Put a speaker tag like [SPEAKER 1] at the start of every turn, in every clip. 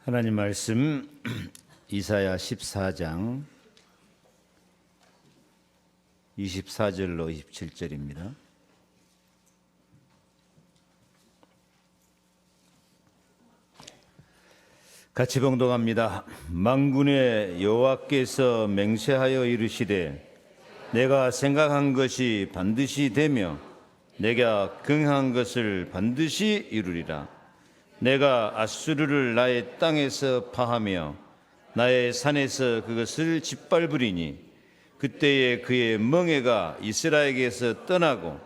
[SPEAKER 1] 하나님 말씀 이사야 14장 24절로 27절입니다. 같이 봉독합니다. 만군의 여호와께서 맹세하여 이르시되 내가 생각한 것이 반드시 되며 내가 경한 것을 반드시 이루리라. 내가 아수르를 나의 땅에서 파하며 나의 산에서 그것을 짓밟으리니 그때에 그의 멍에가 이스라엘에게서 떠나고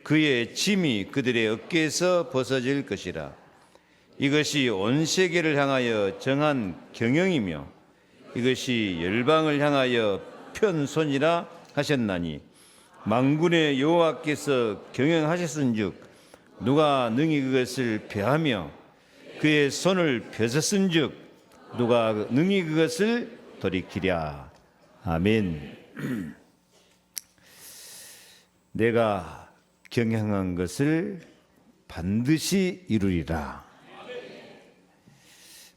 [SPEAKER 1] 그의 짐이 그들의 어깨에서 벗어질 것이라. 이것이 온 세계를 향하여 정한 경영이며 이것이 열방을 향하여 편손이라 하셨나니 만군의 여호와께서 경영하셨은즉 누가 능히 그것을 폐하며 그의 손을 펴섰은즉 누가 능히 그것을 돌이키랴. 아멘. 내가 경영한 것을 반드시 이루리라.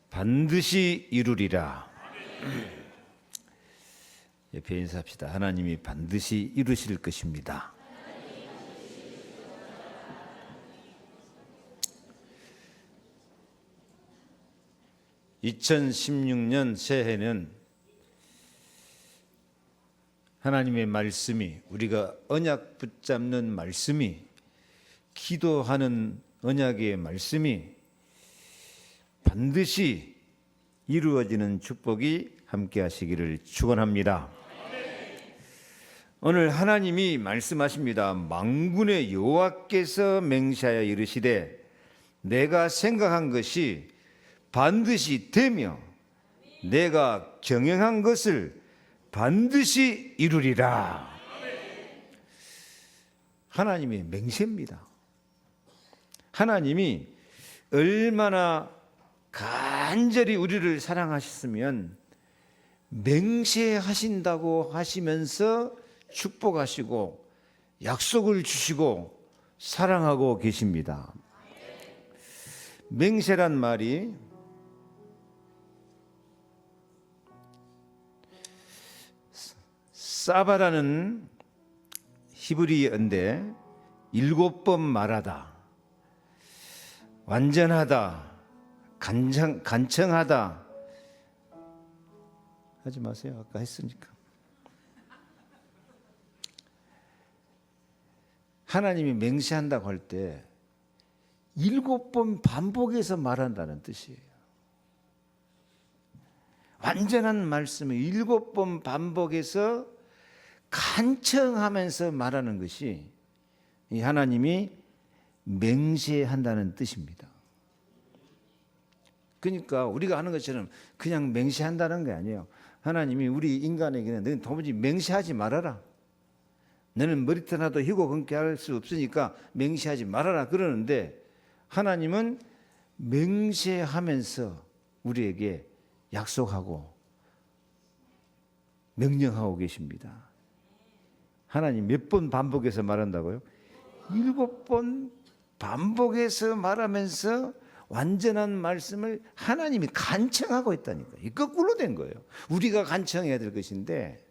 [SPEAKER 1] 반드시 이루리라. 옆에 인사합시다. 하나님이 반드시 이루실 것입니다. 2016년 새해는 하나님의 말씀이, 우리가 언약 붙잡는 말씀이, 기도하는 언약의 말씀이 반드시 이루어지는 축복이 함께 하시기를 축원합니다. 오늘 하나님이 말씀하십니다. 만군의 여호와께서 맹세하여 이르시되 내가 생각한 것이 반드시 되며 내가 경영한 것을 반드시 이루리라. 하나님의 맹세입니다. 하나님이 얼마나 간절히 우리를 사랑하셨으면 맹세하신다고 하시면서 축복하시고 약속을 주시고 사랑하고 계십니다. 맹세란 말이 사바라는 히브리어인데 7번 말하다, 완전하다, 간청하다. 하지 마세요. 아까 했으니까. 하나님이 맹세한다고 할 때 7번 반복해서 말한다는 뜻이에요. 완전한 말씀을 7번 반복해서 간청하면서 말하는 것이 이 하나님이 맹세한다는 뜻입니다. 그러니까 우리가 하는 것처럼 그냥 맹세한다는 게 아니에요. 하나님이 우리 인간에게는 너는 도무지 맹세하지 말아라. 너는 머리털 하나도 희고 검게 할 수 없으니까 맹세하지 말아라 그러는데 하나님은 맹세하면서 우리에게 약속하고 명령하고 계십니다. 하나님 몇 번 반복해서 말한다고요? 7번 반복해서 말하면서 완전한 말씀을 하나님이 간청하고 있다니까요. 이 거꾸로 된 거예요. 우리가 간청해야 될 것인데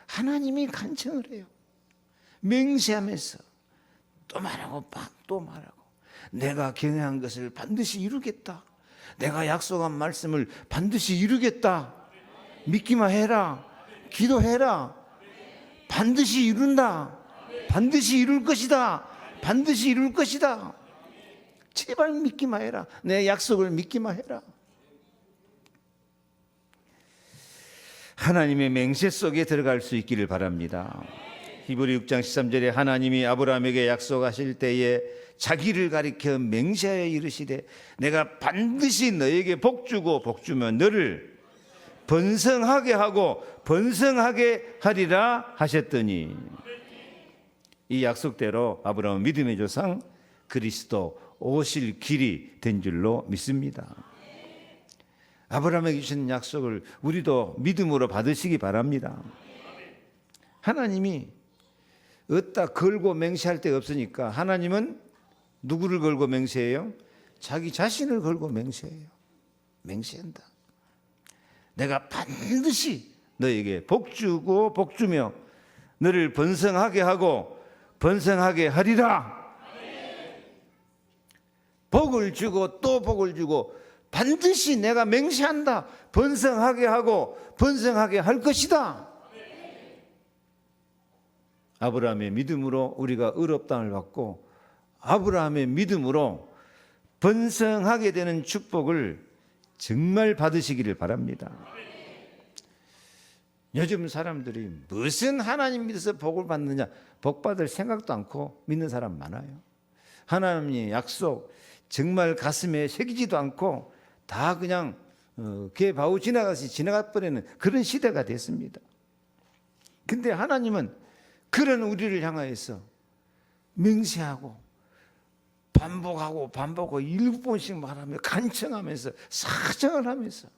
[SPEAKER 1] 하나님이 간청을 해요. 맹세하면서 또 말하고 또 말하고 내가 경영한 것을 반드시 이루겠다. 내가 약속한 말씀을 반드시 이루겠다. 믿기만 해라. 기도해라. 반드시 이룬다. 반드시 이룰 것이다. 반드시 이룰 것이다. 제발 믿기만 해라. 내 약속을 믿기만 해라. 하나님의 맹세 속에 들어갈 수 있기를 바랍니다. 히브리 6장 13절에 하나님이 아브라함에게 약속하실 때에 자기를 가리켜 맹세하여 이르시되 내가 반드시 너에게 복주고 복주면 너를 번성하게 하고 번성하게 하리라 하셨더니 이 약속대로 아브라함은 믿음의 조상 그리스도 오실 길이 된 줄로 믿습니다. 아브라함에게 주신 약속을 우리도 믿음으로 받으시기 바랍니다. 하나님이 어디다 걸고 맹세할 데가 없으니까 하나님은 누구를 걸고 맹세해요? 자기 자신을 걸고 맹세해요. 맹세한다. 내가 반드시 너에게 복주고 복주며 너를 번성하게 하고 번성하게 하리라. 복을 주고 또 복을 주고 반드시 내가 맹세한다. 번성하게 하고 번성하게 할 것이다. 아브라함의 믿음으로 우리가 의롭다함을 받고 아브라함의 믿음으로 번성하게 되는 축복을 정말 받으시기를 바랍니다. 요즘 사람들이 무슨 하나님 믿어서 복을 받느냐, 복 받을 생각도 않고 믿는 사람 많아요. 하나님의 약속 정말 가슴에 새기지도 않고 다 그냥 개 바우 지나가서 지나가 버리는 그런 시대가 됐습니다. 근데 하나님은 그런 우리를 향하여서 맹세하고 반복하고 반복하고 7번씩 말하며 간청하면서 사정을 하면서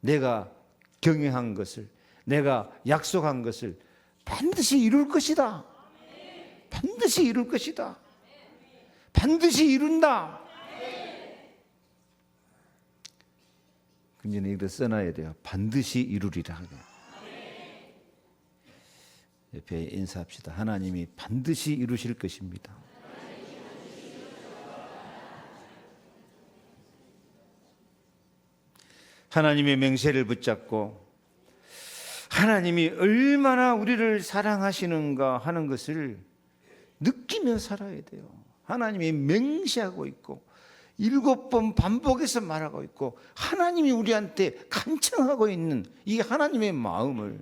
[SPEAKER 1] 내가 경영한 것을, 내가 약속한 것을 반드시 이룰 것이다. 반드시 이룰 것이다. 반드시 이룬다. 근데 이거 써놔야 돼요. 반드시 이루리라. 옆에 인사합시다. 하나님이 반드시 이루실 것입니다. 하나님의 맹세를 붙잡고 하나님이 얼마나 우리를 사랑하시는가 하는 것을 느끼며 살아야 돼요. 하나님이 맹세하고 있고 7번 반복해서 말하고 있고 하나님이 우리한테 간청하고 있는 이 하나님의 마음을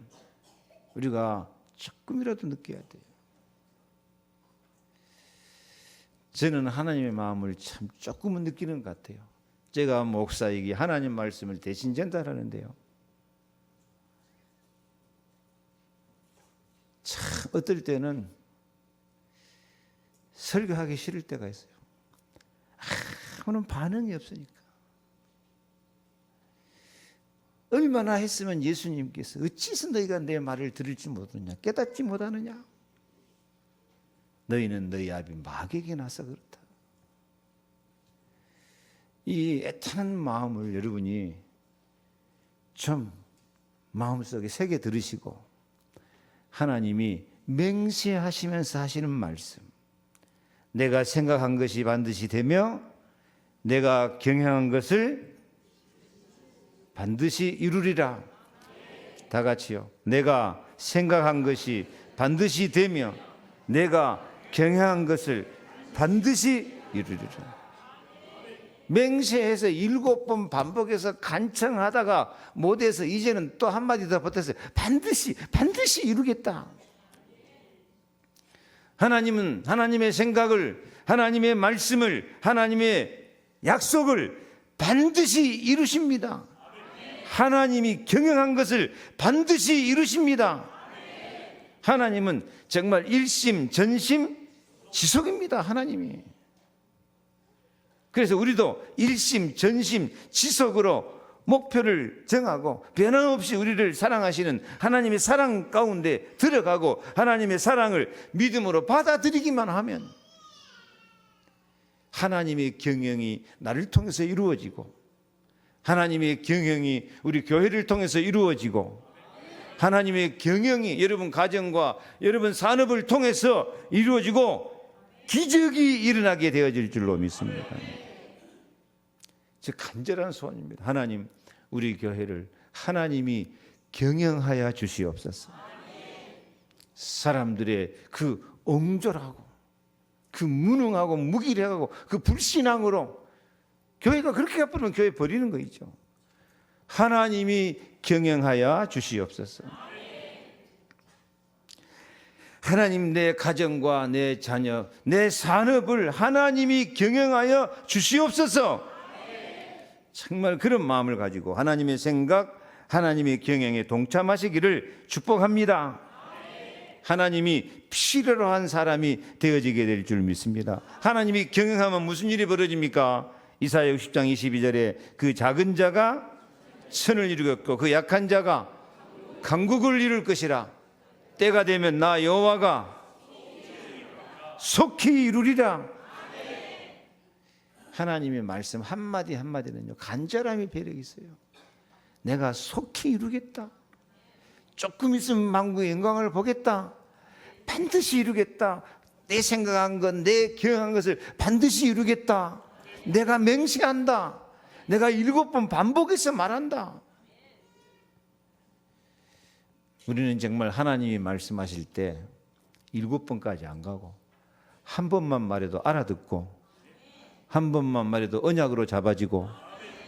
[SPEAKER 1] 우리가 조금이라도 느껴야 돼요. 저는 하나님의 마음을 참 조금은 느끼는 것 같아요. 제가 목사이기 하나님 말씀을 대신 전달하는데요, 참 어떨 때는 설교하기 싫을 때가 있어요. 아무런 반응이 없으니까. 얼마나 했으면 예수님께서 어찌해서 너희가 내 말을 들을지 못하느냐, 깨닫지 못하느냐. 너희는 너희 아비 마귀에게 나서 그렇다. 이 애타는 마음을 여러분이 좀 마음속에 새겨 들으시고 하나님이 맹세하시면서 하시는 말씀, 내가 생각한 것이 반드시 되며 내가 경영한 것을 반드시 이루리라. 다 같이요. 내가 생각한 것이 반드시 되며 내가 경영한 것을 반드시 이루리라. 맹세해서 7번 반복해서 간청하다가 못해서 이제는 또 한마디 더 보태서 반드시 이루겠다. 하나님은 하나님의 생각을, 하나님의 말씀을, 하나님의 약속을 반드시 이루십니다. 하나님이 경영한 것을 반드시 이루십니다. 하나님은 정말 일심 전심 지속입니다. 하나님이. 그래서 우리도 일심 전심 지속으로 목표를 정하고 변함없이 우리를 사랑하시는 하나님의 사랑 가운데 들어가고 하나님의 사랑을 믿음으로 받아들이기만 하면 하나님의 경영이 나를 통해서 이루어지고 하나님의 경영이 우리 교회를 통해서 이루어지고 하나님의 경영이 여러분 가정과 여러분 산업을 통해서 이루어지고 기적이 일어나게 되어질 줄로 믿습니다. 제 간절한 소원입니다. 하나님, 우리 교회를 하나님이 경영하여 주시옵소서. 사람들의 그 옹졸하고 그 무능하고 무기력하고 그 불신앙으로 교회가 그렇게 가버리면 교회 버리는 거죠. 하나님이 경영하여 주시옵소서. 하나님, 내 가정과 내 자녀, 내 산업을 하나님이 경영하여 주시옵소서. 정말 그런 마음을 가지고 하나님의 생각, 하나님의 경영에 동참하시기를 축복합니다. 하나님이 필요로 한 사람이 되어지게 될 줄 믿습니다. 하나님이 경영하면 무슨 일이 벌어집니까? 이사야 60장 22절에 그 작은 자가 천을 이루겠고 그 약한 자가 강국을 이룰 것이라. 때가 되면 나 여호와가 속히 이루리라. 하나님의 말씀 한마디 한마디는요, 간절함이 배력이 있어요. 내가 속히 이루겠다. 조금 있으면 만국의 영광을 보겠다. 반드시 이루겠다. 내 생각한 것, 내 경험한 것을 반드시 이루겠다. 내가 맹세한다. 내가 7번 반복해서 말한다. 우리는 정말 하나님이 말씀하실 때 7번까지 안 가고 한 번만 말해도 알아듣고, 한 번만 말해도 언약으로 잡아지고,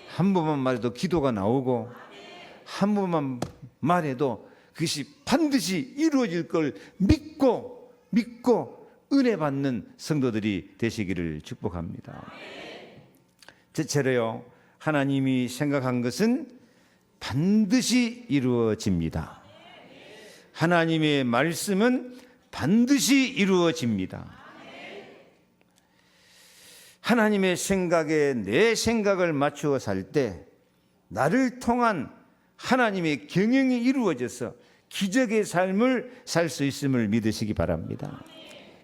[SPEAKER 1] 한 번만 말해도 기도가 나오고, 한 번만 말해도 그것이 반드시 이루어질 걸 믿고 은혜 받는 성도들이 되시기를 축복합니다. 제째로요, 하나님이 생각한 것은 반드시 이루어집니다. 하나님의 말씀은 반드시 이루어집니다. 하나님의 생각에 내 생각을 맞추어 살 때 나를 통한 하나님의 경영이 이루어져서 기적의 삶을 살 수 있음을 믿으시기 바랍니다.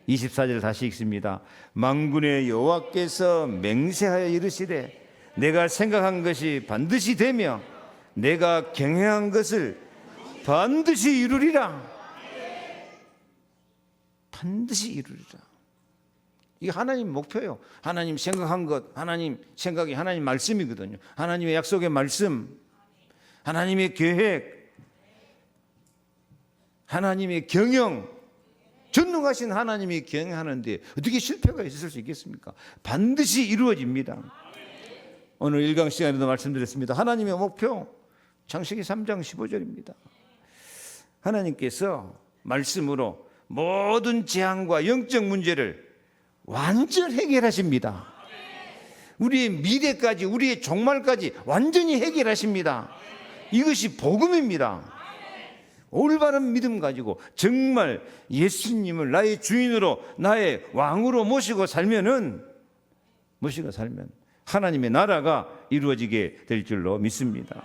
[SPEAKER 1] 24절 다시 읽습니다. 만군의 여호와께서 맹세하여 이르시되 내가 생각한 것이 반드시 되며 내가 경영한 것을 반드시 이루리라. 반드시 이루리라. 이게 하나님 목표예요. 하나님 생각한 것, 하나님 생각이 하나님 말씀이거든요. 하나님의 약속의 말씀, 하나님의 계획, 하나님의 경영, 전능하신 하나님이 경영하는데 어떻게 실패가 있을 수 있겠습니까? 반드시 이루어집니다. 오늘 1강 시간에도 말씀드렸습니다. 하나님의 목표, 창세기 3장 15절입니다. 하나님께서 말씀으로 모든 재앙과 영적 문제를 완전 해결하십니다. 우리의 미래까지, 우리의 종말까지 완전히 해결하십니다. 이것이 복음입니다. 올바른 믿음 가지고 정말 예수님을 나의 주인으로, 나의 왕으로 모시고 살면 하나님의 나라가 이루어지게 될 줄로 믿습니다.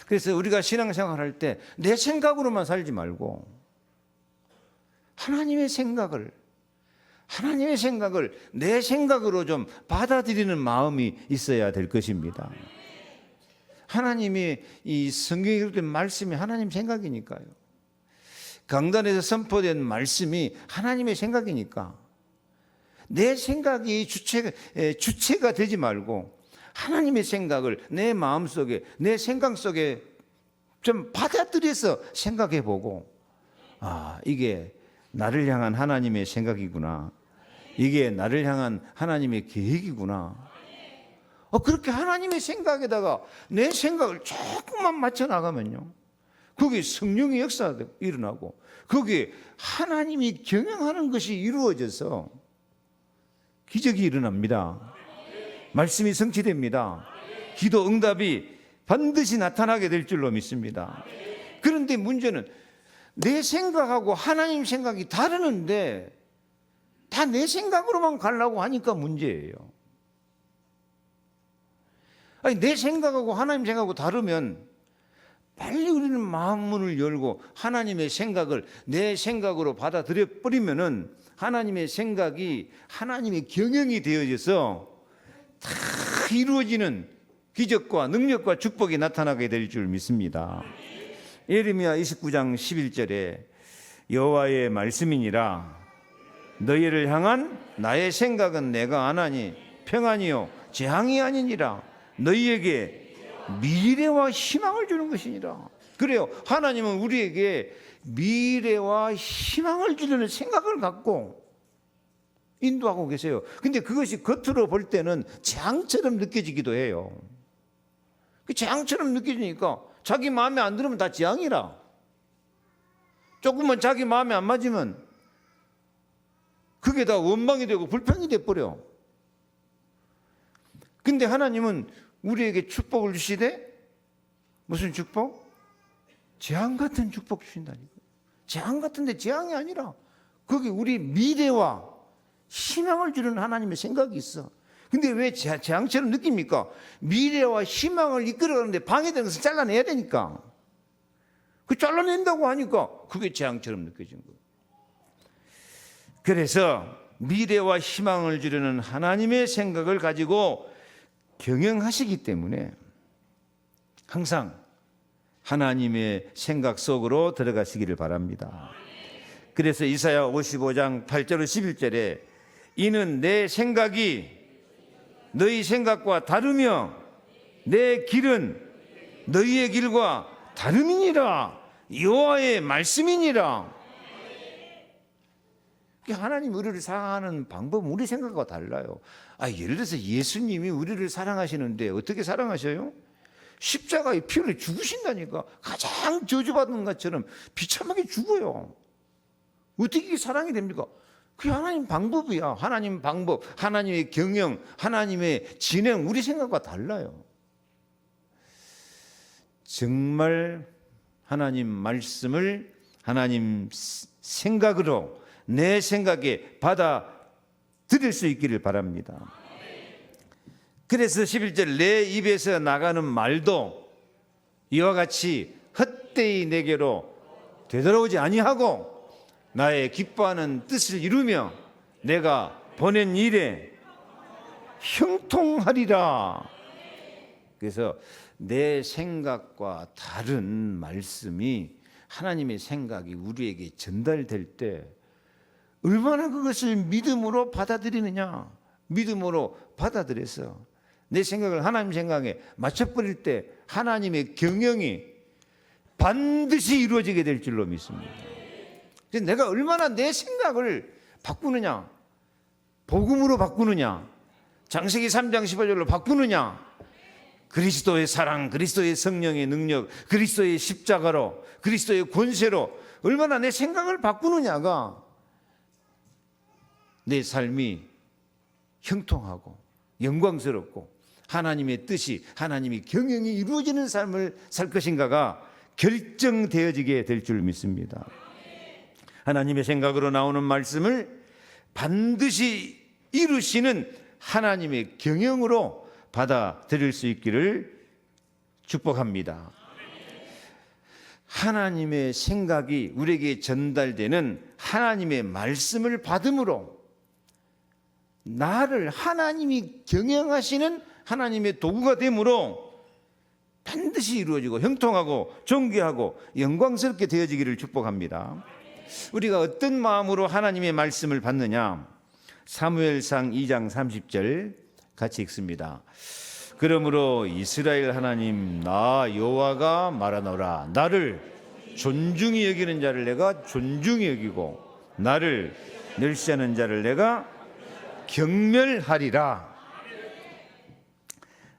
[SPEAKER 1] 그래서 우리가 신앙생활할 때 내 생각으로만 살지 말고 하나님의 생각을 내 생각으로 좀 받아들이는 마음이 있어야 될 것입니다. 하나님이 이 성경에 기록된 말씀이 하나님 생각이니까요. 강단에서 선포된 말씀이 하나님의 생각이니까 내 생각이 주체가 되지 말고 하나님의 생각을 내 마음속에, 내 생각 속에 좀 받아들여서 생각해 보고, 아, 이게 나를 향한 하나님의 생각이구나. 이게 나를 향한 하나님의 계획이구나. 그렇게 하나님의 생각에다가 내 생각을 조금만 맞춰 나가면요, 거기에 성령의 역사가 일어나고 거기에 하나님이 경영하는 것이 이루어져서 기적이 일어납니다. 말씀이 성취됩니다. 기도 응답이 반드시 나타나게 될 줄로 믿습니다. 그런데 문제는 내 생각하고 하나님 생각이 다르는데 다 내 생각으로만 가려고 하니까 문제예요. 아니, 내 생각하고 하나님 생각하고 다르면 빨리 우리는 마음문을 열고 하나님의 생각을 내 생각으로 받아들여 버리면은 하나님의 생각이 하나님의 경영이 되어져서 다 이루어지는 기적과 능력과 축복이 나타나게 될 줄 믿습니다. 예레미야 29장 11절에 여호와의 말씀이니라 너희를 향한 나의 생각은 내가 아나니 평안이요 재앙이 아니니라 너희에게 미래와 희망을 주는 것이니라. 그래요. 하나님은 우리에게 미래와 희망을 주려는 생각을 갖고 인도하고 계세요. 근데 그것이 겉으로 볼 때는 재앙처럼 느껴지기도 해요. 그 재앙처럼 느껴지니까 자기 마음에 안 들으면 다 재앙이라. 조금만 자기 마음에 안 맞으면 그게 다 원망이 되고 불평이 돼버려. 근데 하나님은 우리에게 축복을 주시되 무슨 축복? 재앙 같은 축복 주신다니까. 재앙 같은데 재앙이 아니라 거기 우리 미래와 희망을 주는 하나님의 생각이 있어. 근데 왜 재앙처럼 느낍니까? 미래와 희망을 이끌어가는데 방해되는 것을 잘라내야 되니까. 그 잘라낸다고 하니까 그게 재앙처럼 느껴진 거예요. 그래서 미래와 희망을 주려는 하나님의 생각을 가지고 경영하시기 때문에 항상 하나님의 생각 속으로 들어가시기를 바랍니다. 그래서 이사야 55장 8절 11절에 이는 내 생각이 너희 생각과 다르며 내 길은 너희의 길과 다름이니라. 여호와의 말씀이니라. 하나님 우리를 사랑하는 방법은 우리 생각과 달라요. 예를 들어서 예수님이 우리를 사랑하시는데 어떻게 사랑하셔요? 십자가에 피 흘려 죽으신다니까. 가장 저주받은 것처럼 비참하게 죽어요. 어떻게 사랑이 됩니까? 그게 하나님 방법이야. 하나님 방법, 하나님의 경영, 하나님의 진행, 우리 생각과 달라요. 정말 하나님 말씀을 하나님 생각으로 내 생각에 받아들일 수 있기를 바랍니다. 그래서 11절 내 입에서 나가는 말도 이와 같이 헛되이 내게로 되돌아오지 아니하고 나의 기뻐하는 뜻을 이루며 내가 보낸 일에 형통하리라. 그래서 내 생각과 다른 말씀이 하나님의 생각이 우리에게 전달될 때 얼마나 그것을 믿음으로 받아들이느냐. 믿음으로 받아들여서 내 생각을 하나님 생각에 맞춰버릴 때 하나님의 경영이 반드시 이루어지게 될 줄로 믿습니다. 그래서 내가 얼마나 내 생각을 바꾸느냐, 복음으로 바꾸느냐, 창세기 3장 15절로 바꾸느냐, 그리스도의 사랑, 그리스도의 성령의 능력, 그리스도의 십자가로, 그리스도의 권세로 얼마나 내 생각을 바꾸느냐가 내 삶이 형통하고 영광스럽고 하나님의 뜻이, 하나님의 경영이 이루어지는 삶을 살 것인가가 결정되어지게 될 줄 믿습니다. 하나님의 생각으로 나오는 말씀을 반드시 이루시는 하나님의 경영으로 받아들일 수 있기를 축복합니다. 하나님의 생각이 우리에게 전달되는 하나님의 말씀을 받음으로 나를 하나님이 경영하시는 하나님의 도구가 되므로 반드시 이루어지고 형통하고 존귀하고 영광스럽게 되어지기를 축복합니다. 우리가 어떤 마음으로 하나님의 말씀을 받느냐? 사무엘상 2장 30절 같이 읽습니다. 그러므로 이스라엘 하나님 나 여호와가 말하노라. 나를 존중히 여기는 자를 내가 존중히 여기고 나를 멸시하는 자를 내가 경멸하리라.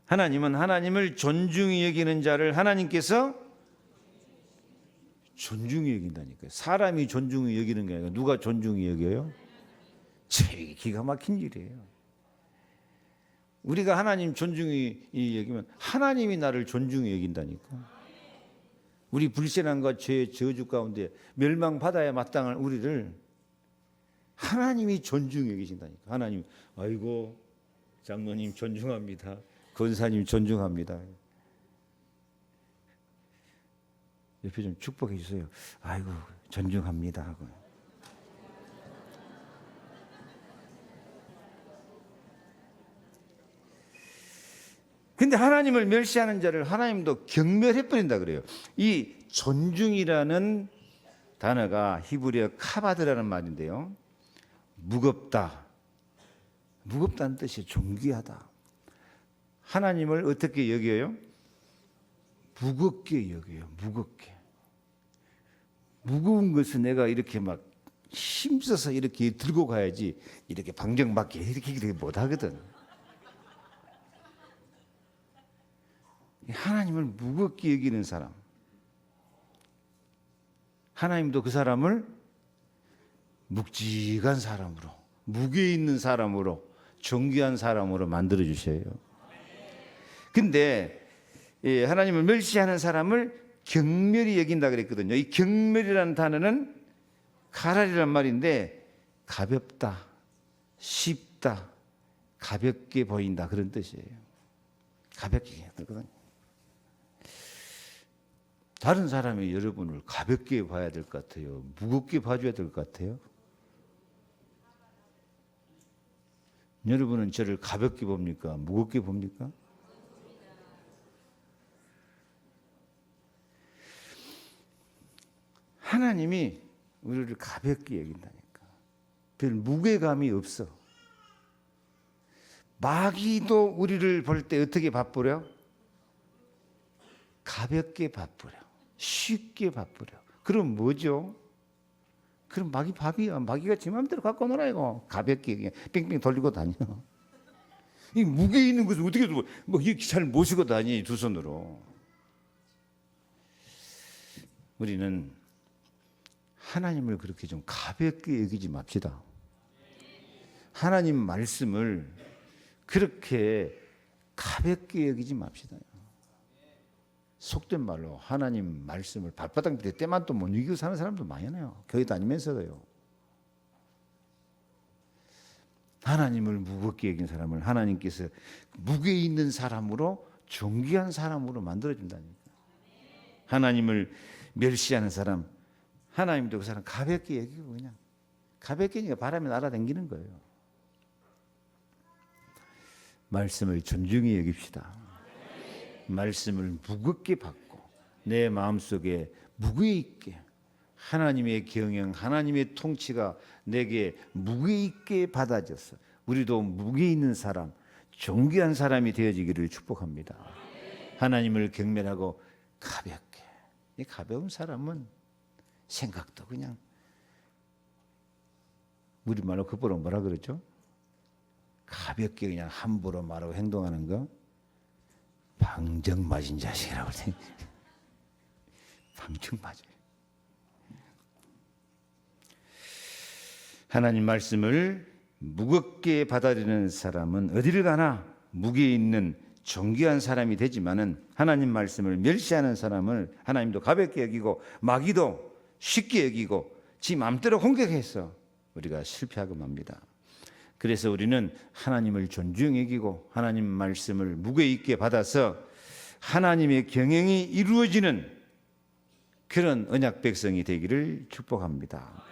[SPEAKER 1] 하나님은 하나님을 존중히 여기는 자를 하나님께서 존중히 여긴다니까요. 사람이 존중히 여기는 게 아니라 누가 존중히 여겨요? 제 기가 막힌 일이에요. 우리가 하나님 존중히 여기면 하나님이 나를 존중히 여긴다니까. 우리 불신앙과 죄의 저주 가운데 멸망받아야 마땅한 우리를 하나님이 존중히 여기신다니까. 하나님, 아이고 장로님 존중합니다. 권사님 존중합니다. 옆에 좀 축복해 주세요. 아이고 존중합니다 하고. 근데 하나님을 멸시하는 자를 하나님도 경멸해 버린다 그래요. 이 존중이라는 단어가 히브리어 카바드라는 말인데요. 무겁다. 무겁다는 뜻이 존귀하다. 하나님을 어떻게 여겨요? 무겁게 여겨요. 무겁게. 무거운 것을 내가 이렇게 막 힘써서 이렇게 들고 가야지 이렇게 방정맞게 이렇게 못하거든. 하나님을 무겁게 여기는 사람, 하나님도 그 사람을 묵직한 사람으로, 무게 있는 사람으로, 존귀한 사람으로 만들어 주셔요. 근데 하나님을 멸시하는 사람을 경멸히 여긴다 그랬거든요. 이 경멸이라는 단어는 가랄이란 말인데 가볍다, 쉽다, 가볍게 보인다 그런 뜻이에요. 가볍게 들거든요. 다른 사람이 여러분을 가볍게 봐야 될 것 같아요? 무겁게 봐줘야 될 것 같아요? 여러분은 저를 가볍게 봅니까? 무겁게 봅니까? 하나님이 우리를 가볍게 여긴다니까. 별 무게감이 없어. 마귀도 우리를 볼 때 어떻게 바쁘려? 가볍게 바쁘려. 쉽게 바쁘려. 그럼 뭐죠? 그럼 마귀 밥이야. 마귀가 지 맘대로 갖고 놀아 이거. 가볍게 그냥 뺑뺑 돌리고 다녀. 이 무게 있는 것을 어떻게 뭐 이렇게 잘 모시고 다니 두 손으로. 우리는 하나님을 그렇게 좀 가볍게 여기지 맙시다. 하나님 말씀을 그렇게 가볍게 여기지 맙시다. 속된 말로 하나님 말씀을 발바닥 밑에 때만 또 못 이기고 사는 사람도 많아요. 교회 다니면서도요. 하나님을 무겁게 여긴 사람을 하나님께서 무게 있는 사람으로 존귀한 사람으로 만들어준다니까. 하나님을 멸시하는 사람, 하나님도 그 사람 가볍게 여기고 그냥 가볍게 여기니까 바람에 날아다니는 거예요. 말씀을 존중히 여깁시다. 말씀을 무겁게 받고 내 마음속에 무게 있게 하나님의 경영, 하나님의 통치가 내게 무게 있게 받아져서 우리도 무게 있는 사람, 존귀한 사람이 되어지기를 축복합니다. 하나님을 경멸하고 가볍게. 이 가벼운 사람은 생각도 그냥 우리말로 그보로 뭐라 그러죠? 가볍게 그냥 함부로 말하고 행동하는 거 방정 맞은 자식이라고 그러더니 방정 맞아요. 하나님 말씀을 무겁게 받아들이는 사람은 어디를 가나 무게 있는 존귀한 사람이 되지만은 하나님 말씀을 멸시하는 사람을 하나님도 가볍게 여기고 마귀도 쉽게 여기고 지 마음대로 공격해서 우리가 실패하고 맙니다. 그래서 우리는 하나님을 존중히 여기고 하나님 말씀을 무게 있게 받아서 하나님의 경영이 이루어지는 그런 언약 백성이 되기를 축복합니다.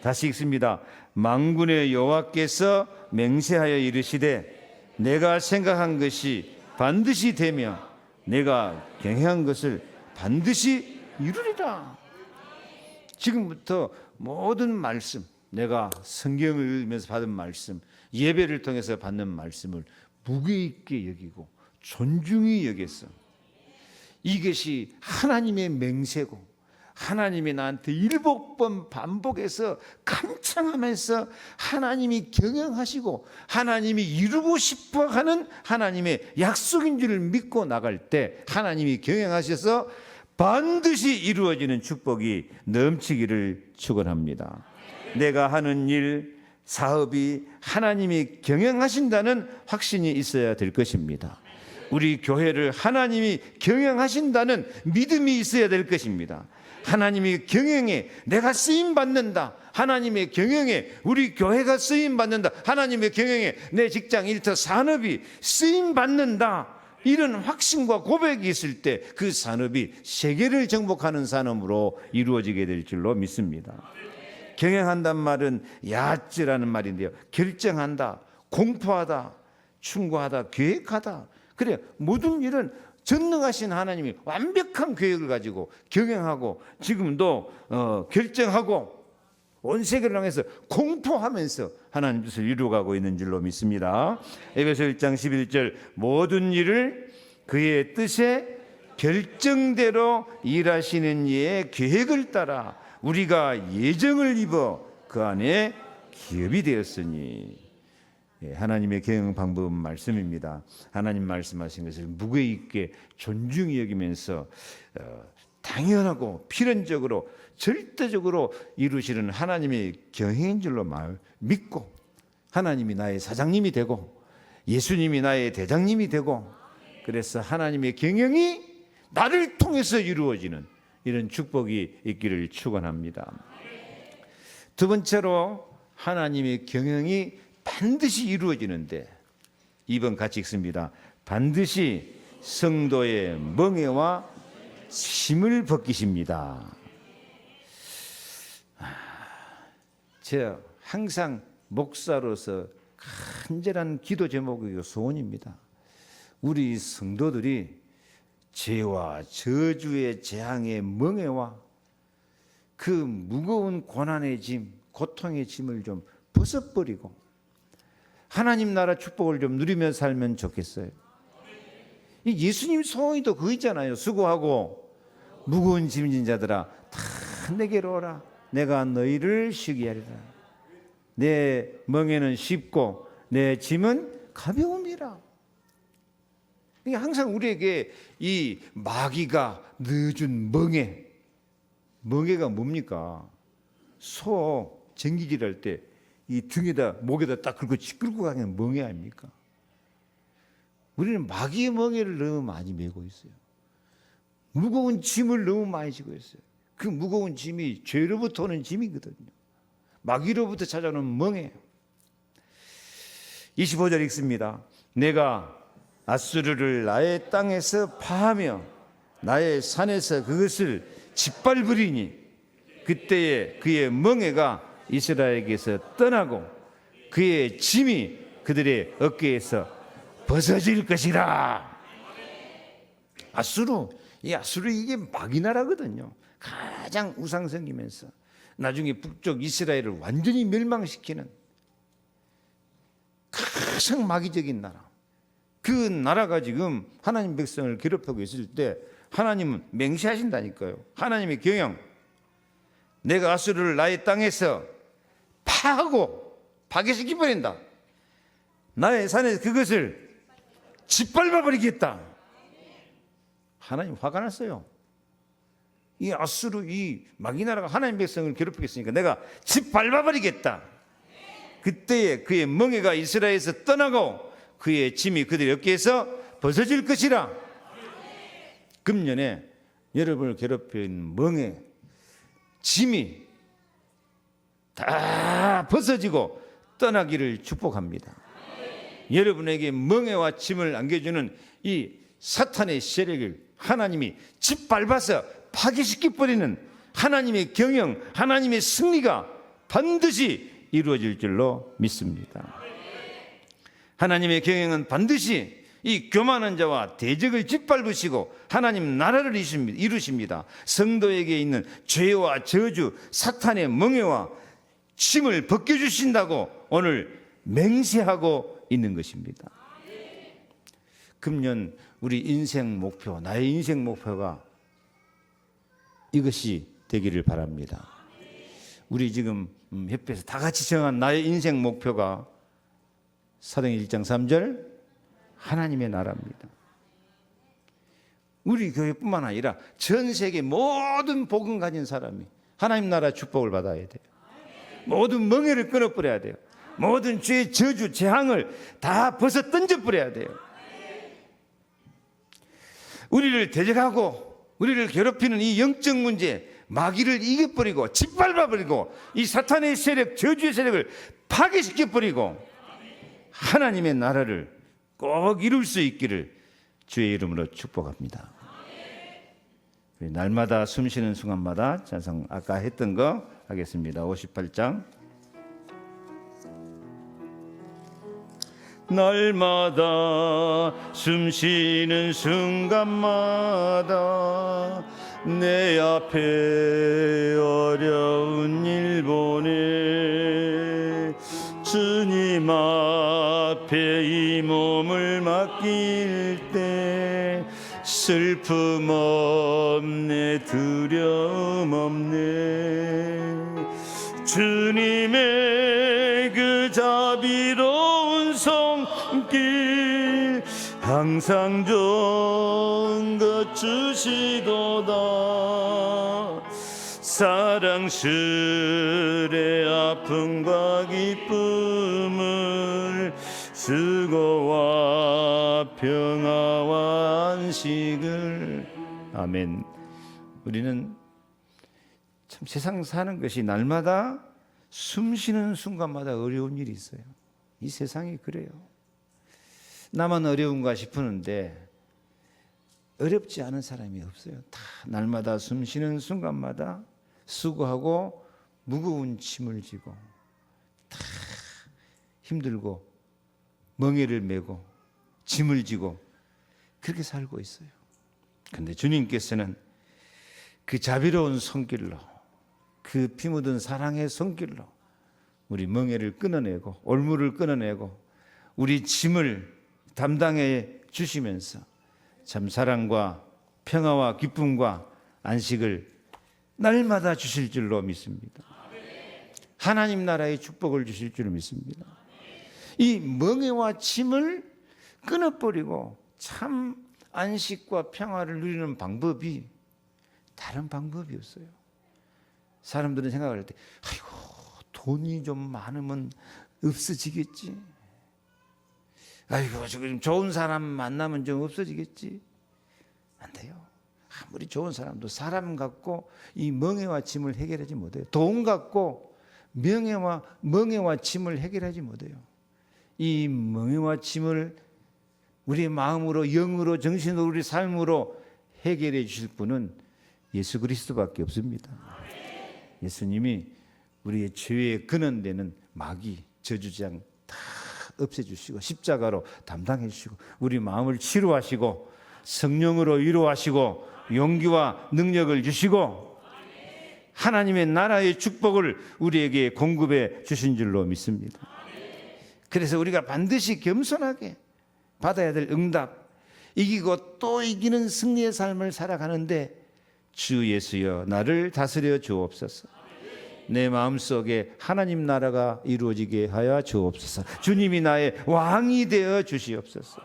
[SPEAKER 1] 다시 읽습니다. 만군의 여호와께서 맹세하여 이르시되 내가 생각한 것이 반드시 되며 내가 경영한 것을 반드시 이루리라. 지금부터 모든 말씀, 내가 성경을 읽으면서 받은 말씀, 예배를 통해서 받는 말씀을 무게 있게 여기고 존중히 여겼어. 이것이 하나님의 맹세고 하나님이 나한테 7번 반복해서 간청하면서 하나님이 경영하시고 하나님이 이루고 싶어하는 하나님의 약속인 줄을 믿고 나갈 때 하나님이 경영하셔서 반드시 이루어지는 축복이 넘치기를 축원합니다. 내가 하는 일, 사업이 하나님이 경영하신다는 확신이 있어야 될 것입니다. 우리 교회를 하나님이 경영하신다는 믿음이 있어야 될 것입니다. 하나님이 경영에 내가 쓰임받는다. 하나님의 경영에 우리 교회가 쓰임받는다. 하나님의 경영에 내 직장, 일터, 산업이 쓰임받는다. 이런 확신과 고백이 있을 때 그 산업이 세계를 정복하는 산업으로 이루어지게 될 줄로 믿습니다. 경영한단 말은 야찌라는 말인데요. 결정한다, 공포하다, 충고하다, 계획하다. 그래, 모든 일은 전능하신 하나님이 완벽한 계획을 가지고 경영하고 지금도 결정하고 온 세계를 향해서 공포하면서 하나님 뜻을 이루어가고 있는 줄로 믿습니다. 에베소 1장 11절 모든 일을 그의 뜻에 결정대로 일하시는 이의 계획을 따라 우리가 예정을 입어 그 안에 기업이 되었으니. 하나님의 경영 방법은 말씀입니다. 하나님 말씀하신 것을 무게 있게 존중히 여기면서 당연하고 필연적으로 절대적으로 이루시는 하나님의 경영인 줄로 믿고 하나님이 나의 사장님이 되고 예수님이 나의 대장님이 되고 그래서 하나님의 경영이 나를 통해서 이루어지는 이런 축복이 있기를 축원합니다. 두 번째로 하나님의 경영이 반드시 이루어지는데 2번 같이 읽습니다. 반드시 성도의 멍에와 힘을 벗기십니다. 제가 항상 목사로서 간절한 기도 제목이고 소원입니다. 우리 성도들이 죄와 저주의 재앙의 멍에와 그 무거운 고난의 짐, 고통의 짐을 좀 벗어버리고 하나님 나라 축복을 좀 누리며 살면 좋겠어요. 이 예수님 소원이도 그거 있잖아요. 수고하고 무거운 짐진 자들아 다 내게로 오라. 내가 너희를 쉬게 하리라. 내 멍에는 쉽고 내 짐은 가벼움이라. 항상 우리에게 이 마귀가 넣어준 멍에가 뭡니까? 소 전기질할 때 이 등에다 목에다 딱 끌고 가는 멍에 아닙니까? 우리는 마귀의 멍에를 너무 많이 메고 있어요. 무거운 짐을 너무 많이 지고 있어요. 그 무거운 짐이 죄로부터 오는 짐이거든요. 마귀로부터 찾아오는 멍에예요. 25절 읽습니다. 내가 아수르를 나의 땅에서 파하며 나의 산에서 그것을 짓밟으리니 그때에 그의 멍에가 이스라엘에게서 떠나고 그의 짐이 그들의 어깨에서 벗어질 것이라. 아수르 이게 마귀 나라거든요. 가장 우상성이면서 나중에 북쪽 이스라엘을 완전히 멸망시키는 가장 마귀적인 나라. 그 나라가 지금 하나님 백성을 괴롭히고 있을 때 하나님은 맹세하신다니까요. 하나님의 경영, 내가 아수르를 나의 땅에서 파하고 파괴시켜버린다. 나의 산에서 그것을 짓밟아버리겠다. 하나님 화가 났어요. 이 아수르 이 마귀 나라가 하나님 백성을 괴롭히겠으니까 내가 짓밟아버리겠다. 그때에 그의 멍에가 이스라엘에서 떠나고 그의 짐이 그들의 어깨에서 벗어질 것이라. 금년에 여러분을 괴롭힌 멍에 짐이 다 벗어지고 떠나기를 축복합니다. 여러분에게 멍에와 짐을 안겨주는 이 사탄의 세력을 하나님이 짓밟아서 파괴시켜버리는 하나님의 경영, 하나님의 승리가 반드시 이루어질 줄로 믿습니다. 하나님의 경영은 반드시 이 교만한 자와 대적을 짓밟으시고 하나님 나라를 이루십니다. 성도에게 있는 죄와 저주, 사탄의 멍에와 짐을 벗겨주신다고 오늘 맹세하고 있는 것입니다. 금년 우리 인생 목표, 나의 인생 목표가 이것이 되기를 바랍니다. 우리 지금 협회에서 다 같이 정한 나의 인생 목표가 사도행전 1장 3절 하나님의 나라입니다. 우리 교회뿐만 아니라 전 세계 모든 복음 가진 사람이 하나님 나라 축복을 받아야 돼요. 모든 멍에를 끊어버려야 돼요. 모든 죄의 저주, 재앙을 다 벗어 던져버려야 돼요. 우리를 대적하고 우리를 괴롭히는 이 영적 문제, 마귀를 이겨버리고 짓밟아버리고 이 사탄의 세력, 저주의 세력을 파괴시켜버리고 하나님의 나라를 꼭 이룰 수 있기를 주의 이름으로 축복합니다. 날마다 숨쉬는 순간마다 찬송 아까 했던 거 하겠습니다. 58장. 날마다 숨쉬는 순간마다 내 앞에 어려운 일 보내 주님 앞에 이 몸을 맡길 때 슬픔 없네 두려움 없네 주님의 그 자비로운 손길 항상 좋은 것 주시도다 사랑스레 아픔과 기쁨을 수고와 평화와 안식을 아멘. 우리는 참 세상 사는 것이 날마다 숨쉬는 순간마다 어려운 일이 있어요. 이 세상이 그래요. 나만 어려운가 싶었는데 어렵지 않은 사람이 없어요. 다 날마다 숨쉬는 순간마다 수고하고 무거운 짐을 지고 다 힘들고 멍에를 메고 짐을 지고 그렇게 살고 있어요. 그런데 주님께서는 그 자비로운 손길로, 그 피 묻은 사랑의 손길로 우리 멍에를 끊어내고 올무를 끊어내고 우리 짐을 담당해 주시면서 참 사랑과 평화와 기쁨과 안식을 날마다 주실 줄로 믿습니다. 하나님 나라의 축복을 주실 줄로 믿습니다. 이 멍에와 짐을 끊어버리고 참 안식과 평화를 누리는 방법이 다른 방법이 없어요. 사람들은 생각할 때 아이고 돈이 좀 많으면 없어지겠지. 아이고 지금 좋은 사람 만나면 좀 없어지겠지. 안 돼요. 아무리 좋은 사람도 사람 갖고 이 멍에와 짐을 해결하지 못해요. 돈 갖고 멍에와 짐을 해결하지 못해요. 이 멍에와 짐을 우리 마음으로, 영으로, 정신으로, 우리 삶으로 해결해 주실 분은 예수 그리스도밖에 없습니다. 예수님이 우리의 죄의 근원되는 마귀, 저주장 다 없애주시고 십자가로 담당해 주시고 우리 마음을 치료하시고 성령으로 위로하시고 용기와 능력을 주시고 하나님의 나라의 축복을 우리에게 공급해 주신 줄로 믿습니다. 그래서 우리가 반드시 겸손하게 받아야 될 응답, 이기고 또 이기는 승리의 삶을 살아가는데 주 예수여 나를 다스려 주옵소서. 내 마음속에 하나님 나라가 이루어지게 하여 주옵소서. 주님이 나의 왕이 되어 주시옵소서.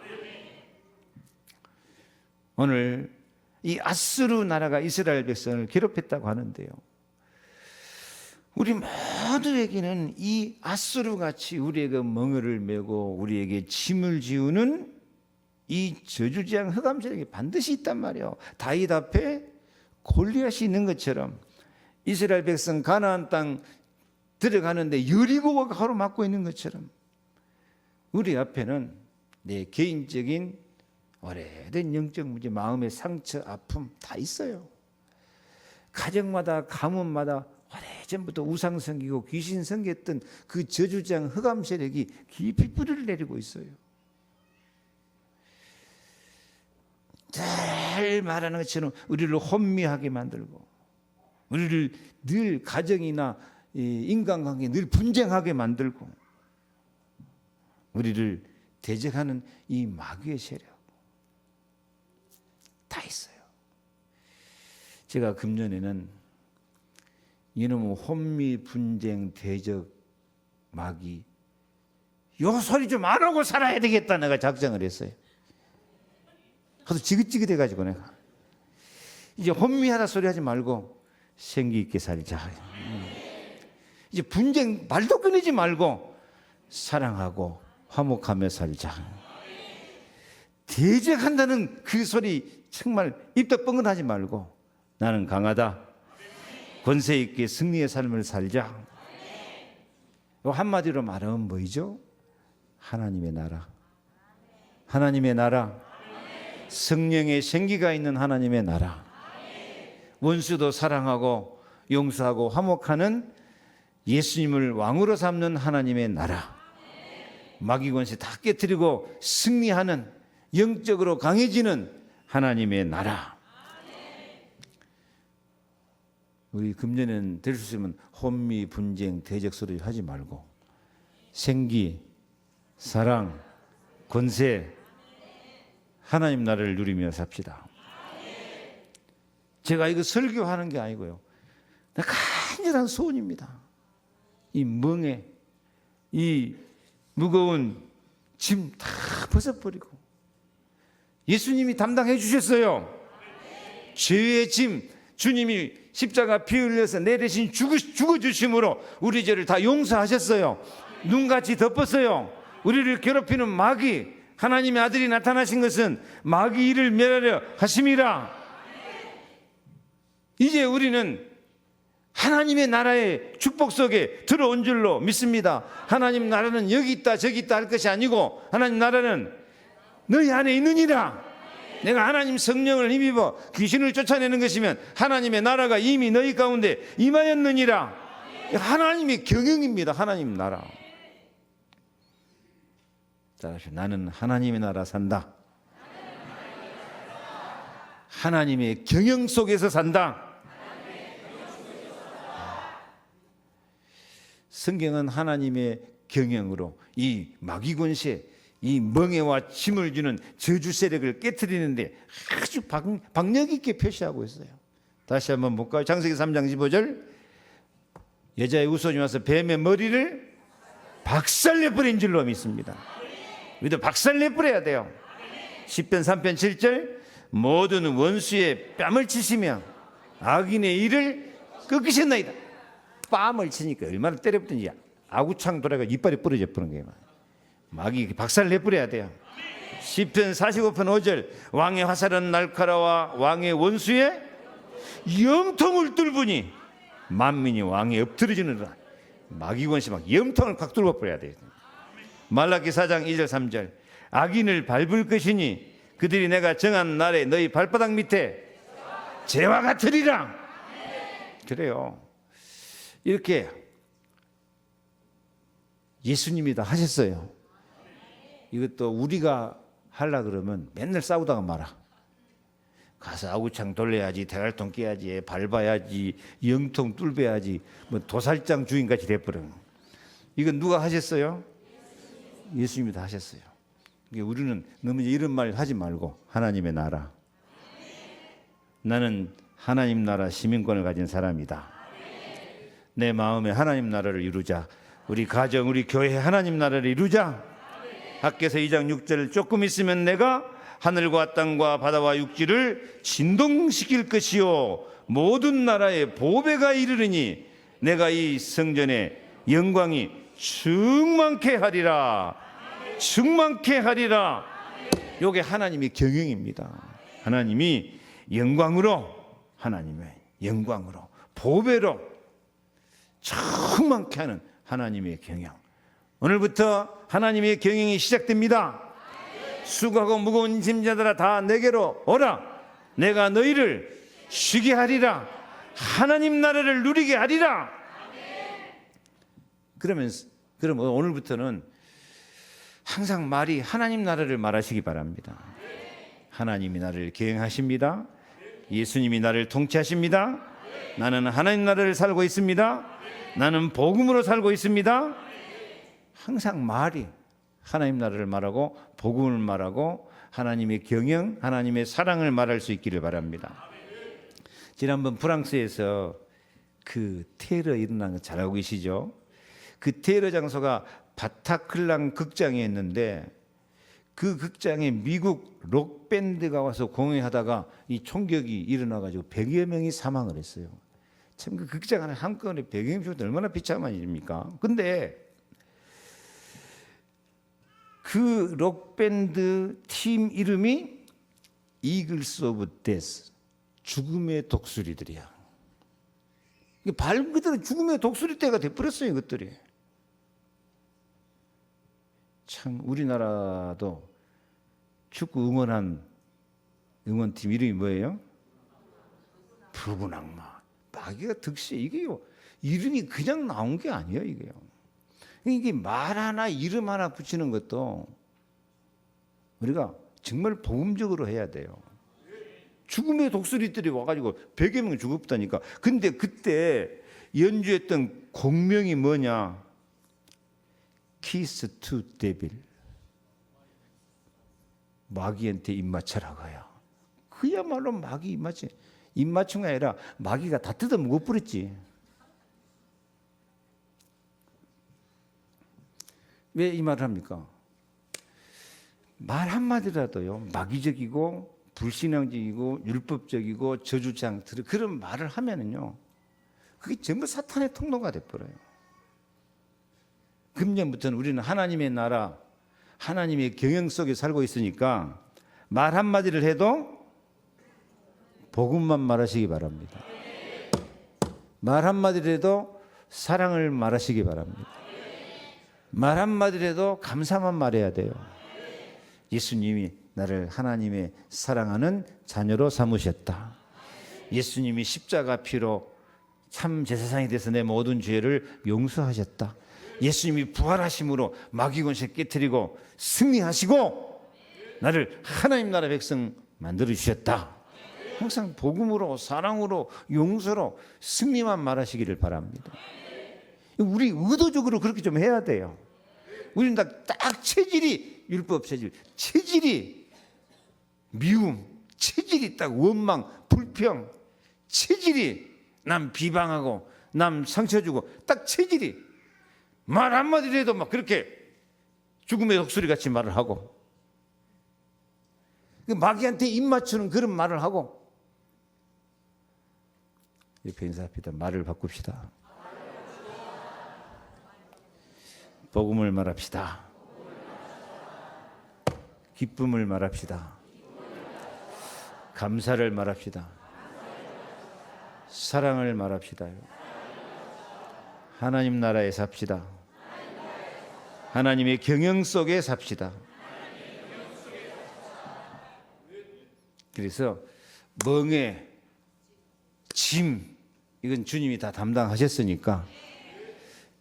[SPEAKER 1] 오늘 이 아수르 나라가 이스라엘 백성을 괴롭혔다고 하는데요, 우리 모두에게는 이 아수르 같이 우리에게 멍에를 메고 우리에게 짐을 지우는 이 저주지향 흑암 세력이 반드시 있단 말이에요. 다윗 앞에 골리앗이 있는 것처럼 이스라엘 백성 가나안 땅 들어가는데 여리고가 가로막고 있는 것처럼 우리 앞에는 내 개인적인 오래된 영적 문제, 마음의 상처, 아픔 다 있어요. 가정마다 가문마다 오래전부터 우상 섬기고 귀신 섬겼던 그 저주장 흑암 세력이 깊이 뿌리를 내리고 있어요. 잘 말하는 것처럼 우리를 혼미하게 만들고 우리를 늘 가정이나 인간관계에 늘 분쟁하게 만들고 우리를 대적하는 이 마귀의 세력 다 있어요. 제가 금년에는 이놈의 혼미, 분쟁, 대적, 마귀 요 소리 좀 안 하고 살아야 되겠다 내가 작정을 했어요. 그래서 지긋지긋해가지고 내가 이제 혼미하다 소리 하지 말고 생기 있게 살자. 이제 분쟁 말도 끊이지 말고 사랑하고 화목하며 살자. 대적한다는 그 소리 정말 입도 뻥긋하지 말고 나는 강하다, 권세 있게 승리의 삶을 살자. 한마디로 말하면 뭐죠? 하나님의 나라. 하나님의 나라. 성령의 생기가 있는 하나님의 나라. 원수도 사랑하고 용서하고 화목하는 예수님을 왕으로 삼는 하나님의 나라. 마귀 권세 다 깨뜨리고 승리하는, 영적으로 강해지는 하나님의 나라. 우리 금년에는 될 수 있으면 혼미, 분쟁, 대적 소리 하지 말고 생기, 사랑, 권세, 하나님 나라를 누리며 삽시다. 제가 이거 설교하는 게 아니고요, 간절한 소원입니다. 이 멍에 이 무거운 짐 다 벗어버리고 예수님이 담당해 주셨어요. 죄의 짐 주님이 십자가 피 흘려서 내 대신 죽어주심으로 우리 죄를 다 용서하셨어요. 눈같이 덮었어요. 우리를 괴롭히는 마귀, 하나님의 아들이 나타나신 것은 마귀 일을 멸하려 하심이라. 이제 우리는 하나님의 나라의 축복 속에 들어온 줄로 믿습니다. 하나님 나라는 여기 있다 저기 있다 할 것이 아니고 하나님 나라는 너희 안에 있느니라. 내가 하나님 성령을 힘입어 귀신을 쫓아내는 것이면 하나님의 나라가 이미 너희 가운데 임하였느니라. 하나님의 경영입니다. 하나님 나라. 따라하시오. 나는 하나님의 나라 산다. 하나님의 경영 속에서 산다. 성경은 하나님의 경영으로 이 마귀 권세, 이 멍에와 짐을 주는 저주 세력을 깨트리는데 아주 박력 있게 표시하고 있어요. 다시 한번 볼까요? 창세기 3장 15절. 여자의 우선이 와서 뱀의 머리를 박살내버린 줄로 믿습니다. 우리도 박살내버려야 돼요. 시편 3편 7절. 모든 원수의 뺨을 치시며 악인의 일을 꺾으셨나이다. 뺨을 치니까 얼마나 때려붙든지 아구창 돌아가 이빨이 부러져 버리는 거예요. 마귀 박살내버려야 돼요. 시편 45편 5절. 왕의 화살은 날카로워 왕의 원수의 염통을 뚫으니 만민이 왕에 엎드러지느라. 마귀 권세 막 염통을 확 뚫어버려야 돼요. 말라기 4장 2절 3절. 악인을 밟을 것이니 그들이 내가 정한 날에 너희 발바닥 밑에 재와 같으리라. 그래요. 이렇게 예수님이 다 하셨어요. 이것도 우리가 하려 그러면 맨날 싸우다가 말아. 가서 아구창 돌려야지, 대갈통 깨야지, 밟아야지, 영통 뚫어야지, 뭐 도살장 주인같이 돼버려. 이건 누가 하셨어요? 예수님이 다 하셨어요. 우리는 너무 이런 말 하지 말고 하나님의 나라. 나는 하나님 나라 시민권을 가진 사람이다. 내 마음에 하나님 나라를 이루자. 우리 가정, 우리 교회 하나님 나라를 이루자. 학개서 2장 6절. 조금 있으면 내가 하늘과 땅과 바다와 육지를 진동시킬 것이요 모든 나라에 보배가 이르르니 내가 이 성전의 영광이 충만케 하리라. 충만케 하리라. 이게 하나님의 경영입니다. 하나님이 영광으로, 하나님의 영광으로, 보배로 충만케 하는 하나님의 경영. 오늘부터 하나님의 경영이 시작됩니다. 수고하고 무거운 짐자들아 다 내게로 오라. 내가 너희를 쉬게 하리라. 하나님 나라를 누리게 하리라. 그럼 오늘부터는 항상 말이 하나님 나라를 말하시기 바랍니다. 하나님이 나를 경영하십니다. 예수님이 나를 통치하십니다. 나는 하나님 나라를 살고 있습니다. 나는 복음으로 살고 있습니다. 항상 말이 하나님 나라를 말하고 복음을 말하고 하나님의 경영, 하나님의 사랑을 말할 수 있기를 바랍니다. 지난번 프랑스에서 그 테러 일어난 거 잘 알고 계시죠? 그 테러 장소가 바타클랑 극장이었는데 그 극장에 미국 록밴드가 와서 공연하다가 이 총격이 일어나가지고 100여 명이 사망을 했어요. 참 그 극장 안에 한꺼번에 100여 명 죽으면 얼마나 비참한 일입니까? 근데 그 록밴드 팀 이름이 이글스 오브 데스, 죽음의 독수리들이야. 이게 발 그대로 죽음의 독수리 떼가 돼버렸어요, 이것들이. 참 우리나라도 축구 응원한 응원팀 이름이 뭐예요? 붉은 악마. 마귀가 득세. 이게요, 이름이 그냥 나온 게 아니에요, 이게요. 이게 말 하나 이름 하나 붙이는 것도 우리가 정말 복음적으로 해야 돼요. 죽음의 독수리들이 와가지고 100여 명 죽었다니까. 근데 그때 연주했던 곡명이 뭐냐? 키스 투 데빌. 마귀한테 입맞춰라고요. 그야말로 마귀 입맞춘 게 아니라 마귀가 다 뜯어 먹어버렸지. 왜 이 말을 합니까? 말 한마디라도요, 마귀적이고 불신앙적이고 율법적이고 저주장 그런 말을 하면은요, 그게 전부 사탄의 통로가 돼버려요. 금년부터는 우리는 하나님의 나라, 하나님의 경영 속에 살고 있으니까 말 한마디를 해도 복음만 말하시기 바랍니다. 말 한마디를 해도 사랑을 말하시기 바랍니다. 말 한마디를 해도 감사만 말해야 돼요. 예수님이 나를 하나님의 사랑하는 자녀로 삼으셨다. 예수님이 십자가 피로 참 제사장이 돼서 내 모든 죄를 용서하셨다. 예수님이 부활하심으로 마귀 권세 깨뜨리고 승리하시고 나를 하나님 나라 백성 만들어 주셨다. 항상 복음으로, 사랑으로, 용서로 승리만 말하시기를 바랍니다. 우리 의도적으로 그렇게 좀 해야 돼요. 우리는 딱 체질이 율법 체질이 미움, 체질이 딱 원망, 불평, 체질이 남 비방하고 남 상처 주고 딱 체질이 말 한마디로 해도 막 그렇게 죽음의 독수리 같이 말을 하고 마귀한테 입 맞추는 그런 말을 하고. 옆에 인사합니다. 말을 바꿉시다. 복음을 말합시다. 기쁨을 말합시다. 감사를 말합시다. 사랑을 말합시다. 하나님 나라에 삽시다. 하나님의 경영 속에 삽시다. 그래서 멍에 짐 이건 주님이 다 담당하셨으니까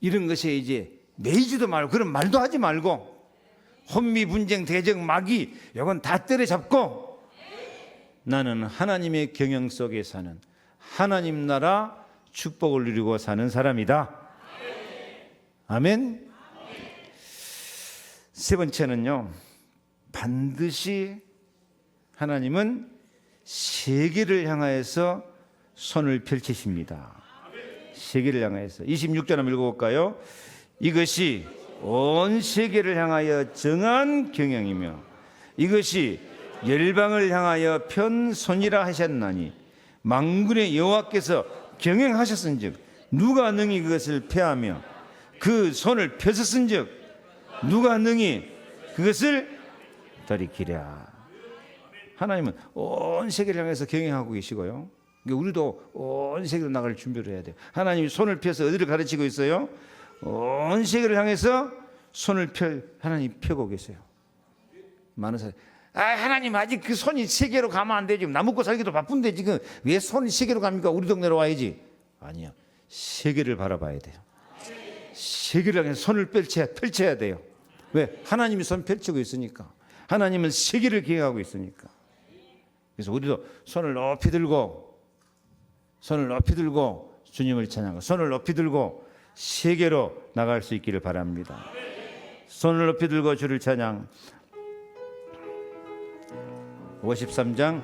[SPEAKER 1] 이런 것에 이제 매이지도 말고 그런 말도 하지 말고 혼미 분쟁 대적 마귀 이건 다 때려잡고 나는 하나님의 경영 속에 사는 하나님 나라 축복을 누리고 사는 사람이다. 아멘. 세 번째는요, 반드시 하나님은 세계를 향하여서 손을 펼치십니다. 세계를 향하여서 26절 한번 읽어볼까요? 이것이 온 세계를 향하여 정한 경영이며 이것이 열방을 향하여 편손이라 하셨나니 만군의 여호와께서 경영하셨은즉 누가 능히 그것을 폐하며 그 손을 펴셨은즉 누가 능히 그것을 돌이키랴. 하나님은 온 세계를 향해서 경영하고 계시고요. 우리도 온 세계로 나갈 준비를 해야 돼요. 하나님이 손을 펴서 어디를 가르치고 있어요? 온 세계를 향해서 손을 하나님 펴고 계세요. 많은 사람, 하나님 아직 그 손이 세계로 가면 안 되지. 나 먹고 살기도 바쁜데 지금 왜 손이 세계로 갑니까? 우리 동네로 와야지. 아니요, 세계를 바라봐야 돼요. 세계를 향해서 손을 펼쳐야 돼요. 왜? 하나님이 손 펼치고 있으니까. 하나님은 세계를 기획하고 있으니까. 그래서 우리도 손을 높이 들고 주님을 찬양하고 손을 높이 들고 세계로 나갈 수 있기를 바랍니다. 손을 높이 들고 주를 찬양. 53장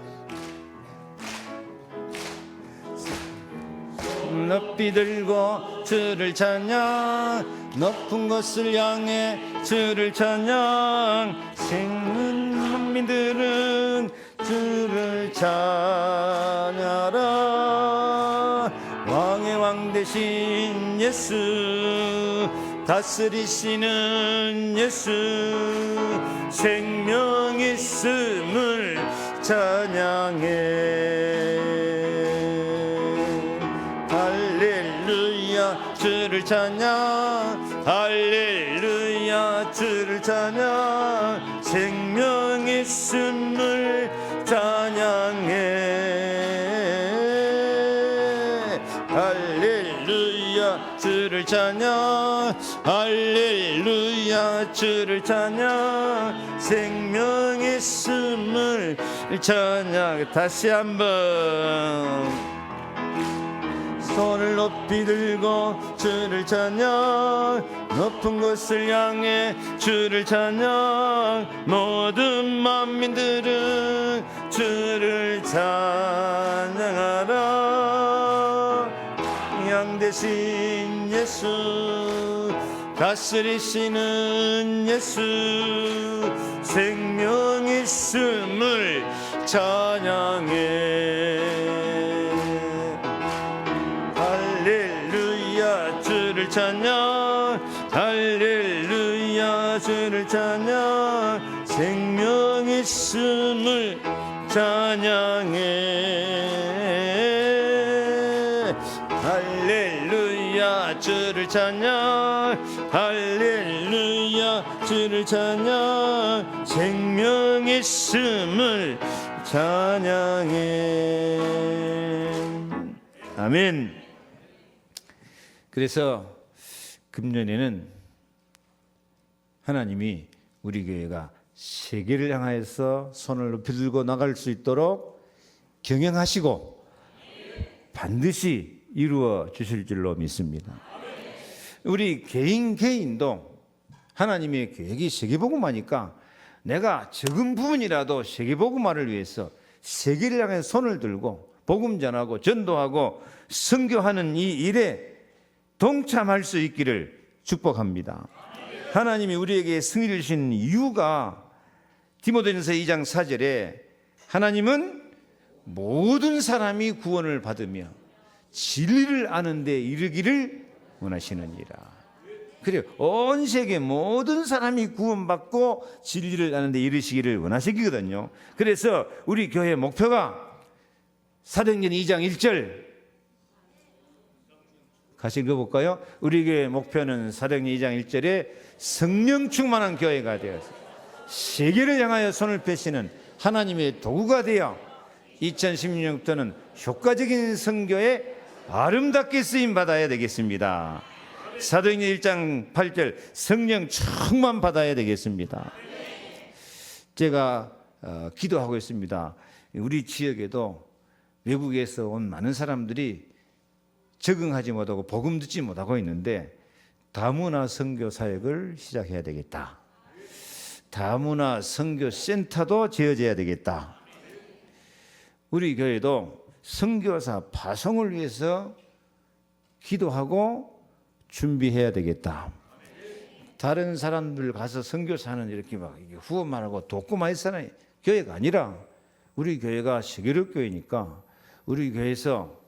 [SPEAKER 1] 높이 들고 주를 찬양 높은 곳을 향해 주를 찬양 생은 만민들은 주를 찬양하라. 왕의 왕 되신 예수 다스리시는 예수 생명 있음을 찬양해. 할렐루야 주를 찬양 할렐루야 주를 찬양 생명 있음을 찬양해. 할렐루야 주를 찬양 할렐루야 주를 찬양 생명 있음을 찬양. 다시 한번 손을 높이 들고 주를 찬양 높은 곳을 향해 주를 찬양 모든 만민들은 주를 찬양하라. 양 대신 예수 다스리시는 예수 생명 있음을 찬양해. 할렐루야 주를 찬양 할렐루야 주를 찬양 생명 있음을 찬양해. 할렐루야 주를 찬양 할렐루야 주를 찬양 생명 있음을 찬양해. 아멘. 그래서 금년에는 하나님이 우리 교회가 세계를 향하여서 손을 높이 들고 나갈 수 있도록 경영하시고 반드시 이루어 주실 줄로 믿습니다. 우리 개인도 하나님의 계획이 세계복음화니까 내가 적은 부분이라도 세계복음화를 위해서 세계를 향해 손을 들고 복음 전하고 전도하고 선교하는 이 일에 동참할 수 있기를 축복합니다. 하나님이 우리에게 승리를 주신 이유가 디모데전서 2장 4절에 하나님은 모든 사람이 구원을 받으며 진리를 아는 데 이르기를 원하시느니라. 그래요. 온 세계 모든 사람이 구원받고 진리를 아는 데 이르시기를 원하시거든요. 그래서 우리 교회 목표가 사도행전 2장 1절 같이 읽어볼까요? 우리 교회 목표는 사도행전 2장 1절에 성령 충만한 교회가 되어서 세계를 향하여 손을 펴시는 하나님의 도구가 되어 2016년부터는 효과적인 선교에 아름답게 쓰임 받아야 되겠습니다. 사도행전 1장 8절 성령 충만 받아야 되겠습니다. 제가 기도하고 있습니다. 우리 지역에도 외국에서 온 많은 사람들이 적응하지 못하고 복음 듣지 못하고 있는데 다문화 선교 사역을 시작해야 되겠다. 다문화 선교 센터도 지어져야 되겠다. 우리 교회도 선교사 파송을 위해서 기도하고 준비해야 되겠다. 다른 사람들 가서 선교사는 이렇게 막 후원만 하고 돕고만 있어야 교회가 아니라 우리 교회가 세계적 교회니까 우리 교회에서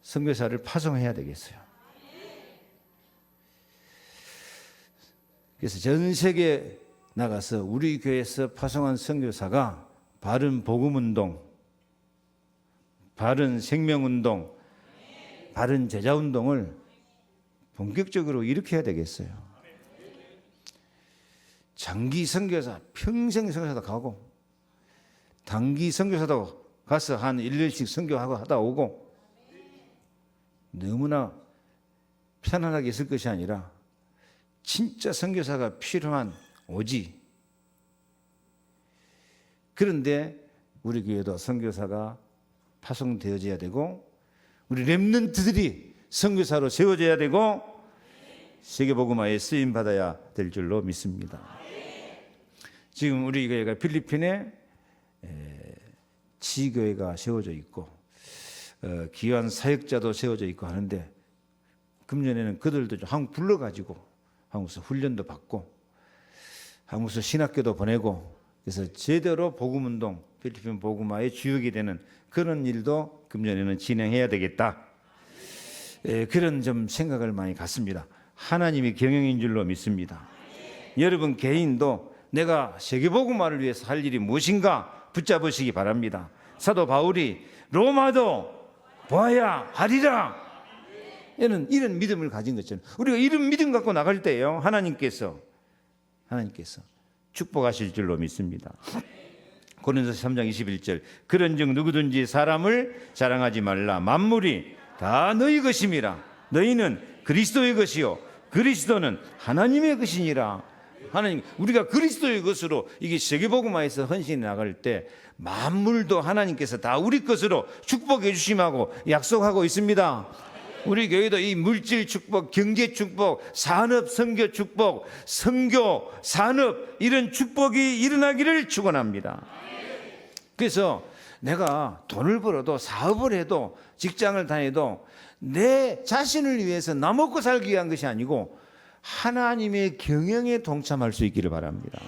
[SPEAKER 1] 선교사를 파송해야 되겠어요. 그래서 전 세계에 나가서 우리 교회에서 파송한 선교사가 바른 복음운동, 바른 생명운동, 바른 제자운동을 본격적으로 일으켜야 되겠어요. 장기 선교사, 평생 선교사도 가고 단기 선교사도 가서 한 1년씩 선교하고 하다 오고 너무나 편안하게 있을 것이 아니라 진짜 선교사가 필요한 오지. 그런데 우리 교회도 선교사가 파송되어져야 되고 우리 렘넌트들이 선교사로 세워져야 되고 세계복음화에 쓰임받아야 될 줄로 믿습니다. 지금 우리 교회가 필리핀에 지교회가 세워져 있고 귀한 사역자도 세워져 있고 하는데 금년에는 그들도 좀 한국 불러가지고 한국에서 훈련도 받고 한국에서 신학교도 보내고 그래서 제대로 복음운동 필리핀 복음화의 주역이 되는 그런 일도 금년에는 진행해야 되겠다. 그런 좀 생각을 많이 갖습니다. 하나님이 경영인 줄로 믿습니다. 여러분 개인도 내가 세계복음화를 위해서 할 일이 무엇인가 붙잡으시기 바랍니다. 사도 바울이 로마도 보아야 하리라 이런 믿음을 가진 것처럼 우리가 이런 믿음 갖고 나갈 때요 하나님께서 축복하실 줄로 믿습니다. 고린도서 3장 21절 그런즉 누구든지 사람을 자랑하지 말라. 만물이 다 너희 것임이라. 너희는 그리스도의 것이요 그리스도는 하나님의 것이니라. 하나님, 우리가 그리스도의 것으로 이게 세계복음화에서 헌신해 나갈 때 만물도 하나님께서 다 우리 것으로 축복해 주심하고 약속하고 있습니다. 우리 교회도 이 물질 축복, 경제 축복, 산업 선교 축복, 선교 산업 이런 축복이 일어나기를 축원합니다. 그래서 내가 돈을 벌어도 사업을 해도 직장을 다녀도 내 자신을 위해서 나 먹고 살기 위한 것이 아니고 하나님의 경영에 동참할 수 있기를 바랍니다.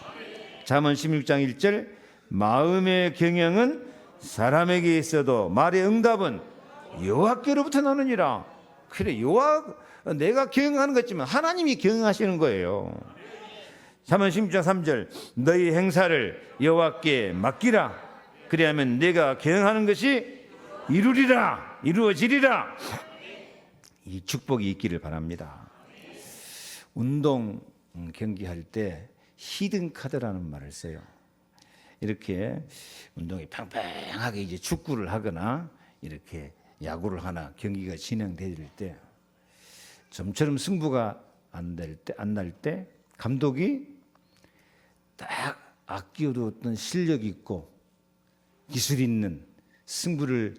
[SPEAKER 1] 잠언 16장 1절 마음의 경영은 사람에게 있어도 말의 응답은 여호와께로부터 나느니라. 그래 내가 경영하는 것지만 하나님이 경영하시는 거예요. 잠언 16장 3절 너희 행사를 여호와께 맡기라. 그리하면 내가 경영하는 것이 이루어지리라. 이 축복이 있기를 바랍니다. 운동 경기할 때 히든카드라는 말을 써요. 이렇게 운동이 팽팽하게 이제 축구를 하거나 이렇게 야구를 하나 경기가 진행될 때 좀처럼 승부가 안 날 때 감독이 딱 아끼어두었던 실력 있고 기술 있는 승부를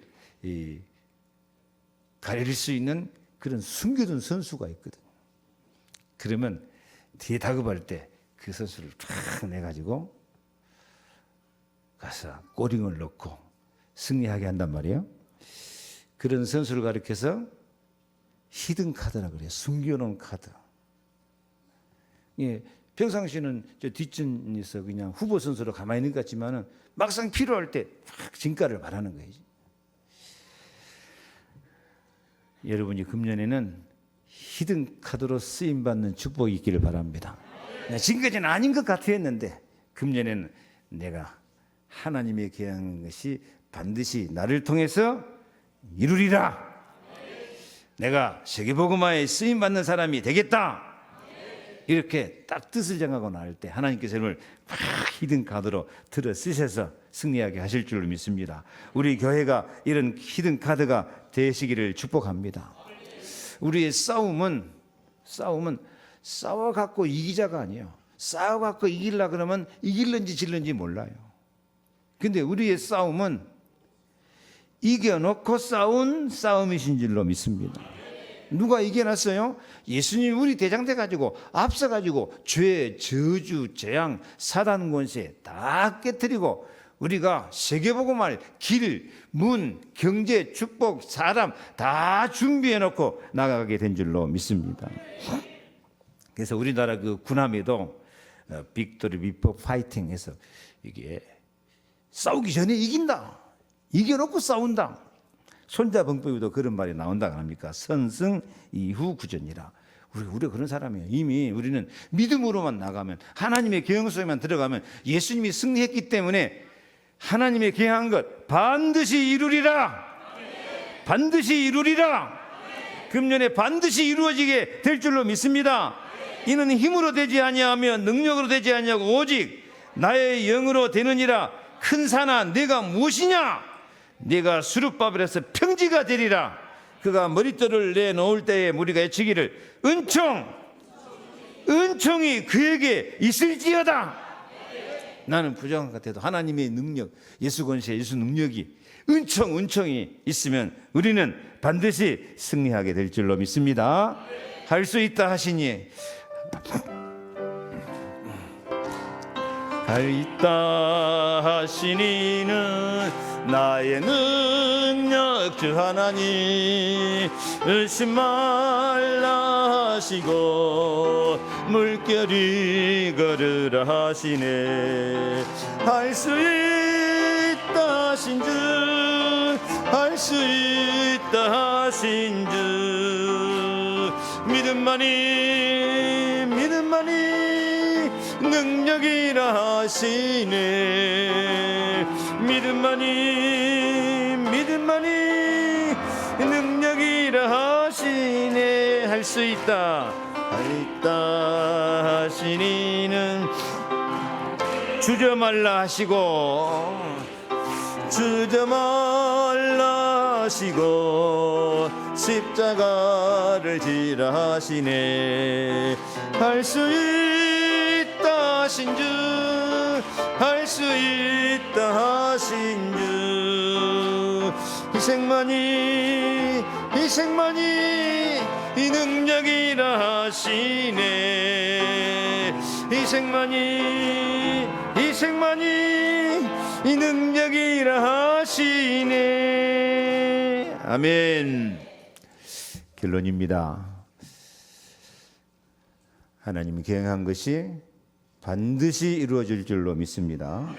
[SPEAKER 1] 가릴 수 있는 그런 숨겨둔 선수가 있거든. 그러면 뒤에 다급할 때 그 선수를 쫙 내가지고 가서 꼬링을 넣고 승리하게 한단 말이에요. 그런 선수를 가리켜서 히든 카드라 그래요. 숨겨놓은 카드. 예, 평상시는 저 뒷전에서 그냥 후보 선수로 가만히 있는 것 같지만은 막상 필요할 때 확 진가를 발하는 거예요. 여러분이 금년에는 히든 카드로 쓰임 받는 축복이 있기를 바랍니다. 지금까지는 아닌 것 같았는데 금년에는 내가 하나님의 계획한 것이 반드시 나를 통해서 이루리라. 내가 세계복음화에 쓰임 받는 사람이 되겠다. 이렇게 딱 뜻을 정하고 나올 때 하나님께서 저를 막 히든 카드로 들어 쓰셔서 승리하게 하실 줄 믿습니다. 우리 교회가 이런 히든 카드가 되시기를 축복합니다. 우리의 싸움은 싸워갖고 이기자가 아니에요. 싸워갖고 이기려 그러면 이길는지 질는지 몰라요. 근데 우리의 싸움은 이겨놓고 싸운 싸움이신 줄로 믿습니다. 누가 이겨놨어요? 예수님이 우리 대장돼 가지고 앞서 가지고 죄, 저주, 재앙, 사단 권세 다 깨뜨리고 우리가 세계복음할 길, 문, 경제, 축복, 사람 다 준비해 놓고 나가게 된 줄로 믿습니다. 그래서 우리나라 그 군함에도 빅토리 비포 파이팅 해서 이게 싸우기 전에 이긴다. 이겨놓고 싸운다. 손자병법에도 그런 말이 나온다 합니까? 선승 이후 구전이라. 우리가 그런 사람이에요. 이미 우리는 믿음으로만 나가면 하나님의 계획 속에만 들어가면 예수님이 승리했기 때문에 하나님의 계획한 것 반드시 이루리라. 반드시 이루리라. 금년에 반드시 이루어지게 될 줄로 믿습니다. 이는 힘으로 되지 아니하며 능력으로 되지 아니하고 오직 나의 영으로 되느니라. 큰 산아 내가 무엇이냐? 네가 수룹바벨에서 평지가 되리라. 그가 머릿돌을 내놓을 때에 무리가 외치기를 은총이 그에게 있을지어다. 나는 부정한 것 같아도 하나님의 능력, 예수 권세, 예수 능력이 은총이 있으면 우리는 반드시 승리하게 될 줄로 믿습니다. 할 수 있다 하시니 할 있다 하시니는 나의 능력 주 하나님 의심 말라 하시고 물결이 걸으라 하시네. 할 수 있다 하신 주 할 수 있다 하신 주 믿음만이 능력이라 하시네. 믿음만이 능력이라 하시네. 할 수 있다 하시니는 주저 말라 하시고 십자가를 지라 하시네. 할 수 있다 하신 주 할 수 있다 하신 주 희생만이 이 능력이라 하시네. 희생만이 이 능력이라 하시네. 아멘. 결론입니다. 하나님이 계획한 것이 반드시 이루어질 줄로 믿습니다.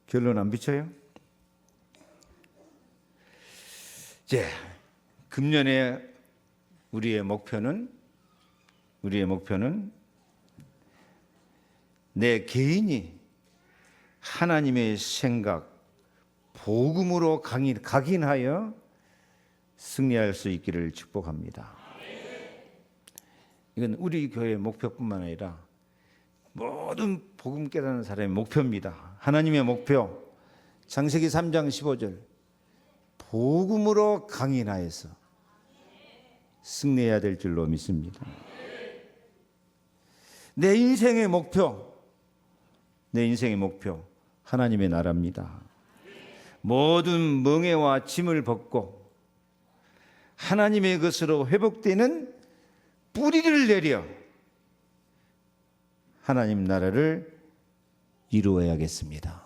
[SPEAKER 1] 결론 안 비쳐요? 이제 금년에 우리의 목표는 내 개인이 하나님의 생각, 복음으로 각인하여 승리할 수 있기를 축복합니다. 이건 우리 교회의 목표뿐만 아니라 모든 복음 깨닫는 사람의 목표입니다. 하나님의 목표, 창세기 3장 15절 복음으로 강인하여서 승리해야 될 줄로 믿습니다. 내 인생의 목표 하나님의 나라입니다. 모든 멍에와 짐을 벗고 하나님의 것으로 회복되는 뿌리를 내려 하나님 나라를 이루어야겠습니다.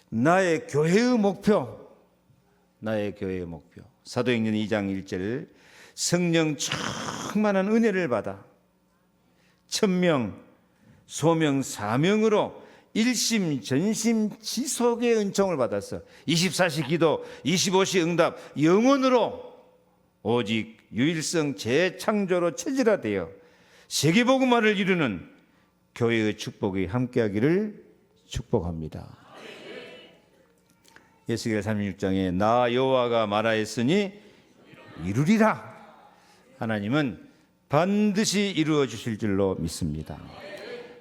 [SPEAKER 1] 나의 교회의 목표 사도행전 2장 1절 성령 충만한 은혜를 받아 천명 소명 사명으로 일심 전심 지속의 은총을 받아서 24시 기도 25시 응답 영원으로 오직 유일성 재창조로 체질화되어 세계복음화를 이루는 교회의 축복이 함께하기를 축복합니다. 에스겔 36장에 나 여호와가 말하였으니 이루리라. 하나님은 반드시 이루어 주실 줄로 믿습니다.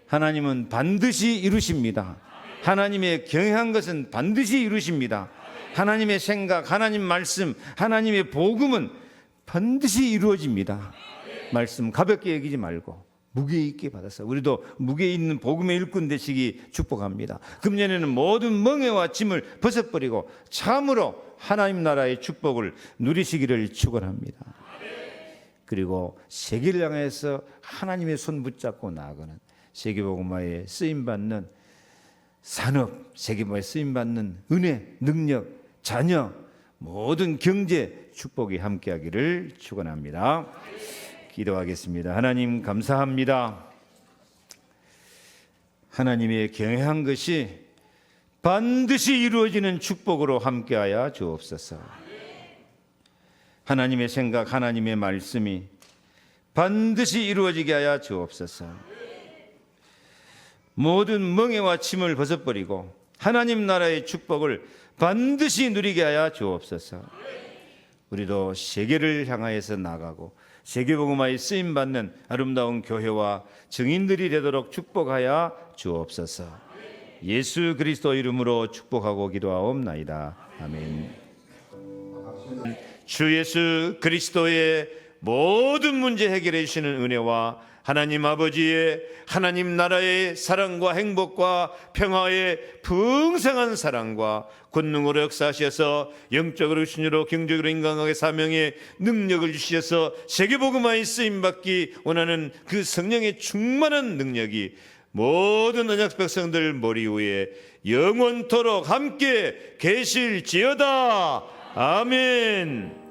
[SPEAKER 1] 하나님은 반드시 이루십니다. 하나님의 경영한 것은 반드시 이루십니다. 하나님의 생각, 하나님 말씀, 하나님의 복음은 반드시 이루어집니다. 말씀 가볍게 여기지 말고 무게 있게 받아서 우리도 무게 있는 복음의 일꾼 되시기 축복합니다. 금년에는 모든 멍에와 짐을 벗어버리고 참으로 하나님 나라의 축복을 누리시기를 축원합니다. 그리고 세계를 향해서 하나님의 손 붙잡고 나아가는 세계복음화에 쓰임받는 산업, 세계복음화에 쓰임받는 은혜, 능력, 자녀, 모든 경제 축복이 함께하기를 축원합니다. 기도하겠습니다. 하나님 감사합니다. 하나님의 경외한 것이 반드시 이루어지는 축복으로 함께하여 주옵소서. 하나님의 생각, 하나님의 말씀이 반드시 이루어지게 하여 주옵소서. 모든 멍에와 짐을 벗어버리고 하나님 나라의 축복을 반드시 누리게 하여 주옵소서. 우리도 세계를 향하여서 나가고 세계복음화에 쓰임받는 아름다운 교회와 증인들이 되도록 축복하여 주옵소서. 예수 그리스도 이름으로 축복하고 기도하옵나이다. 아멘. 주 예수 그리스도의 모든 문제 해결해 주시는 은혜와 하나님 아버지의 하나님 나라의 사랑과 행복과 평화의 풍성한 사랑과 권능으로 역사하셔서 영적으로 신유로 경적으로 인간관계 사명의 능력을 주셔서 세계복음화에 쓰임받기 원하는 그 성령의 충만한 능력이 모든 언약 백성들 머리 위에 영원토록 함께 계실지어다. 아멘.